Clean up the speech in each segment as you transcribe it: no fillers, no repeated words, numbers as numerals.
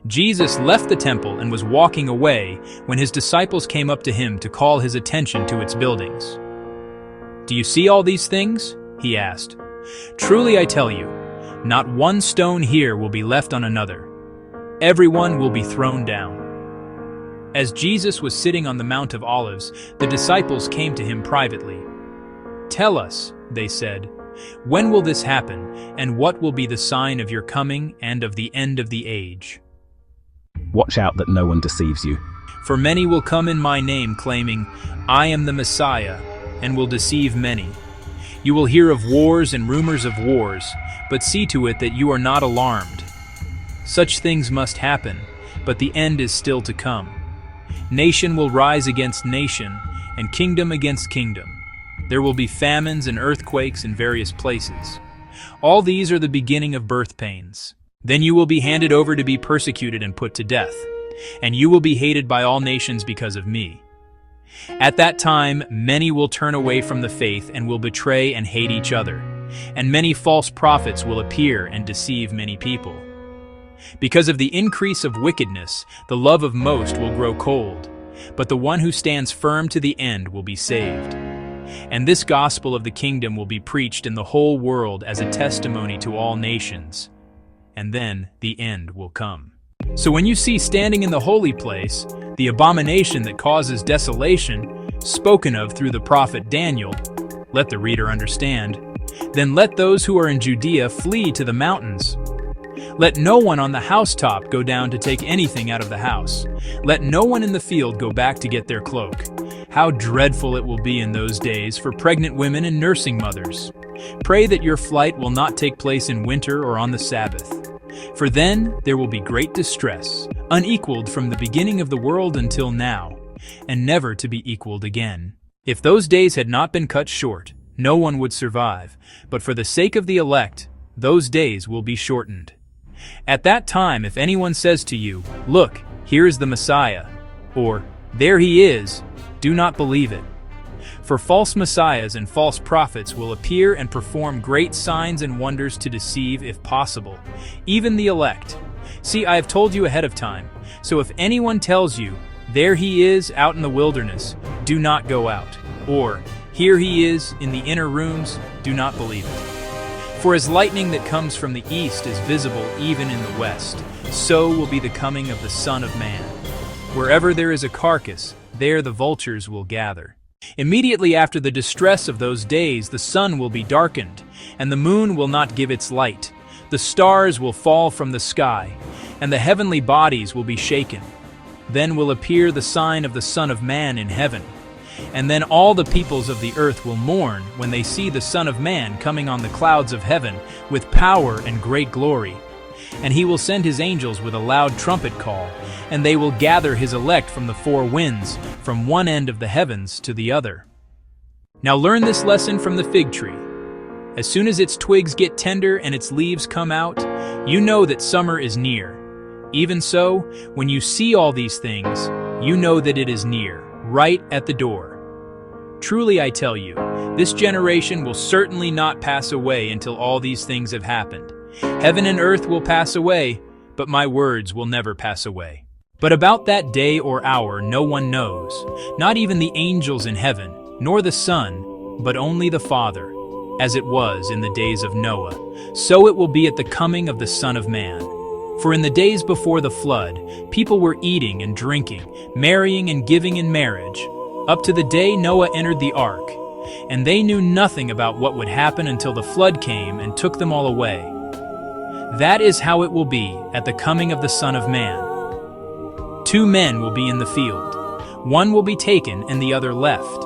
Jesus left the temple and was walking away when his disciples came up to him to call his attention to its buildings. "Do you see all these things?" he asked. "Truly I tell you, not one stone here will be left on another. Everyone will be thrown down." As Jesus was sitting on the Mount of Olives, the disciples came to him privately. "Tell us," they said, "when will this happen, and what will be the sign of your coming and of the end of the age?" Watch out that no one deceives you. "For many will come in my name, claiming, 'I am the Messiah,' and will deceive many. You will hear of wars and rumors of wars, but see to it that you are not alarmed. Such things must happen, but the end is still to come. Nation will rise against nation, and kingdom against kingdom. There will be famines and earthquakes in various places. All these are the beginning of birth pains. Then you will be handed over to be persecuted and put to death, and you will be hated by all nations because of me. At that time, many will turn away from the faith and will betray and hate each other, and many false prophets will appear and deceive many people. Because of the increase of wickedness, the love of most will grow cold, but the one who stands firm to the end will be saved. And this gospel of the kingdom will be preached in the whole world as a testimony to all nations, and then the end will come. So when you see standing in the holy place the abomination that causes desolation, spoken of through the prophet Daniel, let the reader understand. Then let those who are in Judea flee to the mountains. Let no one on the housetop go down to take anything out of the house. Let no one in the field go back to get their cloak. How dreadful it will be in those days for pregnant women and nursing mothers. Pray that your flight will not take place in winter or on the Sabbath. For then there will be great distress, unequaled from the beginning of the world until now, and never to be equaled again. If those days had not been cut short, no one would survive, but for the sake of the elect, those days will be shortened. At that time, if anyone says to you, 'Look, here is the Messiah,' or 'There he is,' do not believe it. For false messiahs and false prophets will appear and perform great signs and wonders to deceive, if possible, even the elect. See, I have told you ahead of time. So if anyone tells you, 'There he is out in the wilderness,' do not go out. Or, 'Here he is in the inner rooms,' do not believe it. For as lightning that comes from the east is visible even in the west, so will be the coming of the Son of Man. Wherever there is a carcass, there the vultures will gather. Immediately after the distress of those days, the sun will be darkened, and the moon will not give its light. The stars will fall from the sky, and the heavenly bodies will be shaken. Then will appear the sign of the Son of Man in heaven. And then all the peoples of the earth will mourn when they see the Son of Man coming on the clouds of heaven with power and great glory. And he will send his angels with a loud trumpet call, and they will gather his elect from the four winds, from one end of the heavens to the other. Now learn this lesson from the fig tree. As soon as its twigs get tender and its leaves come out, you know that summer is near. Even so, when you see all these things, you know that it is near, right at the door. Truly I tell you, this generation will certainly not pass away until all these things have happened. Heaven and earth will pass away, but my words will never pass away. But about that day or hour no one knows, not even the angels in heaven, nor the Son, but only the Father. As it was in the days of Noah, so it will be at the coming of the Son of Man. For in the days before the flood, people were eating and drinking, marrying and giving in marriage, up to the day Noah entered the ark. And they knew nothing about what would happen until the flood came and took them all away. That is how it will be at the coming of the Son of Man. 2 men will be in the field. One will be taken and the other left.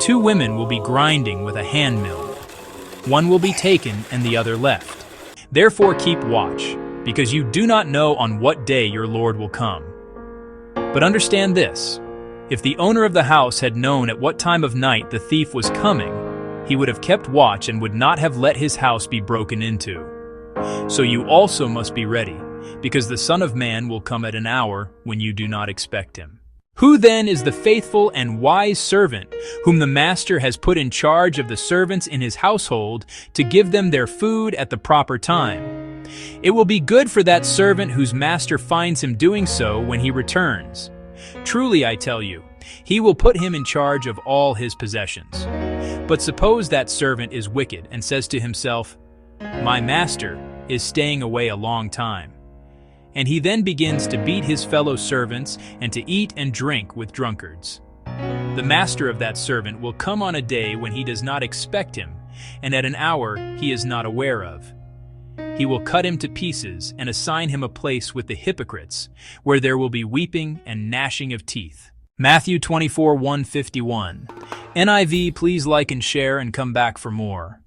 2 women will be grinding with a hand mill. One will be taken and the other left. Therefore keep watch, because you do not know on what day your Lord will come. But understand this, if the owner of the house had known at what time of night the thief was coming, he would have kept watch and would not have let his house be broken into. So you also must be ready, because the Son of Man will come at an hour when you do not expect him. Who then is the faithful and wise servant, whom the master has put in charge of the servants in his household to give them their food at the proper time? It will be good for that servant whose master finds him doing so when he returns. Truly, I tell you, he will put him in charge of all his possessions. But suppose that servant is wicked and says to himself, "My master is staying away a long time." And he then begins to beat his fellow servants and to eat and drink with drunkards. The master of that servant will come on a day when he does not expect him, and at an hour he is not aware of. He will cut him to pieces and assign him a place with the hypocrites, where there will be weeping and gnashing of teeth. Matthew 24:151. NIV, please like and share and come back for more.